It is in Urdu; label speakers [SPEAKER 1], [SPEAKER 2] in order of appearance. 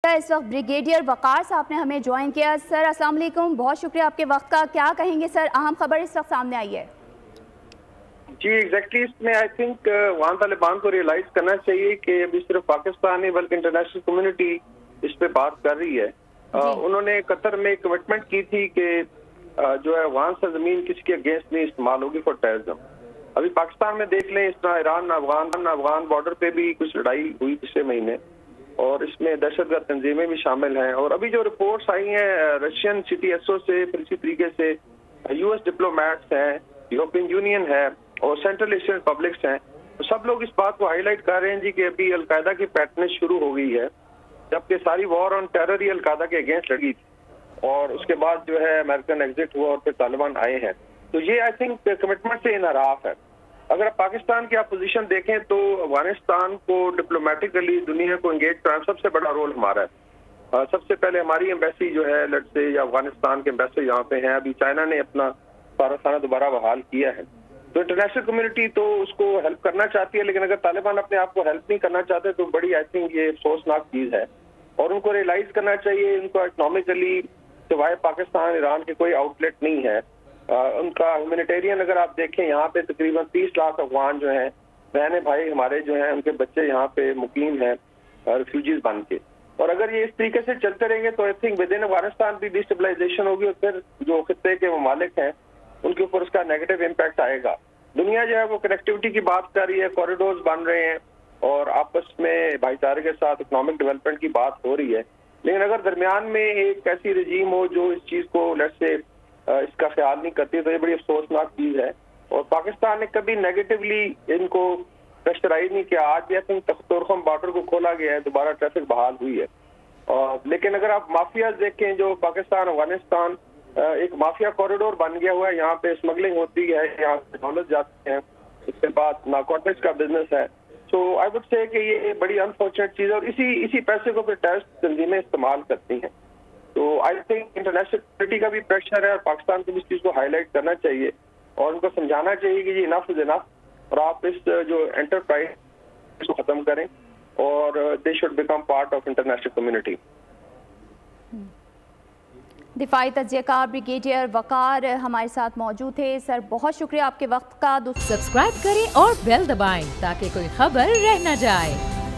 [SPEAKER 1] ہے اس وقت بریگیڈیئر وقار صاحب نے ہمیں جوائن کیا۔ سر السلام علیکم، بہت شکریہ آپ کے وقت کا۔ کیا کہیں گے سر، اہم خبر اس وقت سامنے آئی ہے؟
[SPEAKER 2] جی ایگزیکٹلی، اس میں آئی تھنک وہاں طالبان کو ریئلائز کرنا چاہیے کہ ابھی صرف پاکستان نہیں بلکہ انٹرنیشنل کمیونٹی اس پہ بات کر رہی ہے۔ انہوں نے قطر میں کمٹمنٹ کی تھی کہ جو ہے وہاں سے زمین کسی کے اگینسٹ نہیں استعمال ہوگی فار ٹیررزم۔ ابھی پاکستان میں دیکھ لیں، اس طرح ایران افغان بارڈر پہ بھی کچھ لڑائی ہوئی پچھلے مہینے، اور اس میں دہشت گرد تنظیمیں بھی شامل ہیں۔ اور ابھی جو رپورٹس آئی ہیں Russian C T S O سے، پھر اسی طریقے سے یو ایس ڈپلومیٹس ہیں، یورپین یونین ہے اور سینٹرل ایشین ریپبلکس ہیں، تو سب لوگ اس بات کو ہائی لائٹ کر رہے ہیں جی کہ ابھی القاعدہ کی پیٹرننگ شروع ہو گئی ہے، جبکہ ساری وار آن ٹیرر ہی القاعدہ کے اگینسٹ لڑی تھی، اور اس کے بعد جو ہے امریکن ایگزٹ ہوا اور پھر طالبان آئے ہیں۔ تو یہ آئی تھنک کمٹمنٹ سے انحراف ہے۔ اگر آپ پاکستان کی اپوزیشن دیکھیں تو افغانستان کو ڈپلومیٹکلی دنیا کو انگیج کرنا سب سے بڑا رول ہمارا ہے۔ سب سے پہلے ہماری ایمبیسی جو ہے لیٹس سے یا افغانستان کے ایمبیسی یہاں پہ ہیں، ابھی چائنا نے اپنا سفارتخانہ دوبارہ بحال کیا ہے، تو انٹرنیشنل کمیونٹی تو اس کو ہیلپ کرنا چاہتی ہے، لیکن اگر طالبان اپنے آپ کو ہیلپ نہیں کرنا چاہتے تو بڑی آئی تھنک یہ افسوسناک چیز ہے، اور ان کو ریئلائز کرنا چاہیے ان کو اکنامکلی سوائے پاکستان ایران کے کوئی آؤٹ لیٹ نہیں ہے۔ ان کا ہیومینیٹیرین اگر آپ دیکھیں یہاں پہ تقریباً 30 لاکھ افغان جو ہیں بہن بھائی ہمارے جو ہیں ان کے بچے یہاں پہ مقیم ہیں ریفیوجیز بن کے، اور اگر یہ اس طریقے سے چلتے رہیں گے تو I think with in Afghanistan بھی ڈیسٹیبلائزیشن ہوگی، اور پھر جو خطے کے ممالک ہیں ان کے اوپر اس کا نیگیٹو امپیکٹ آئے گا۔ دنیا جو ہے وہ کنیکٹیوٹی کی بات کر رہی ہے، کوریڈورز بن رہے ہیں اور آپس میں بھائی چارے کے ساتھ اکنامک ڈیولپمنٹ کی بات ہو رہی ہے، لیکن اگر درمیان میں ایک ایسی رجیم ہو جو اس چیز کو لیٹس سے اس کا خیال نہیں کرتی تو یہ بڑی افسوسناک چیز ہے، اور پاکستان نے کبھی نیگیٹولی ان کو پریشرائز نہیں کیا۔ آج بھی آئی تھنک تختورخم بارڈر کو کھولا گیا ہے، دوبارہ ٹریفک بحال ہوئی ہے، لیکن اگر آپ مافیاز دیکھیں جو پاکستان افغانستان ایک مافیا کوریڈور بن گیا ہوا ہے، یہاں پہ اسمگلنگ ہوتی ہے، یہاں سے دولت جاتی ہے، اس کے بعد نارکوٹکس کا بزنس ہے، سو آئی وڈ سے کہ یہ بڑی انفارچونیٹ چیز ہے، اور اسی پیسے کو پھر ٹیررسٹ تنظیمیں استعمال کرتی ہیں۔ تو آئی تھنک انٹرنیشنل کمیونٹی کا بھی پریشر ہے اور پاکستان کو اس چیز کو ہائی لائٹ کرنا چاہیے اور ان کو سمجھانا چاہیے کہ یہ انف از انف، اور آپ اس جو انٹرپرائز کو ختم کریں اور they should become part of international community.
[SPEAKER 1] دفاعی تجزیہ کار بریگیڈیئر وقار ہمارے ساتھ موجود تھے۔ سر بہت شکریہ آپ کے وقت کا۔
[SPEAKER 3] سبسکرائب کریں اور بیل دبائیں تاکہ کوئی خبر رہ نہ جائے۔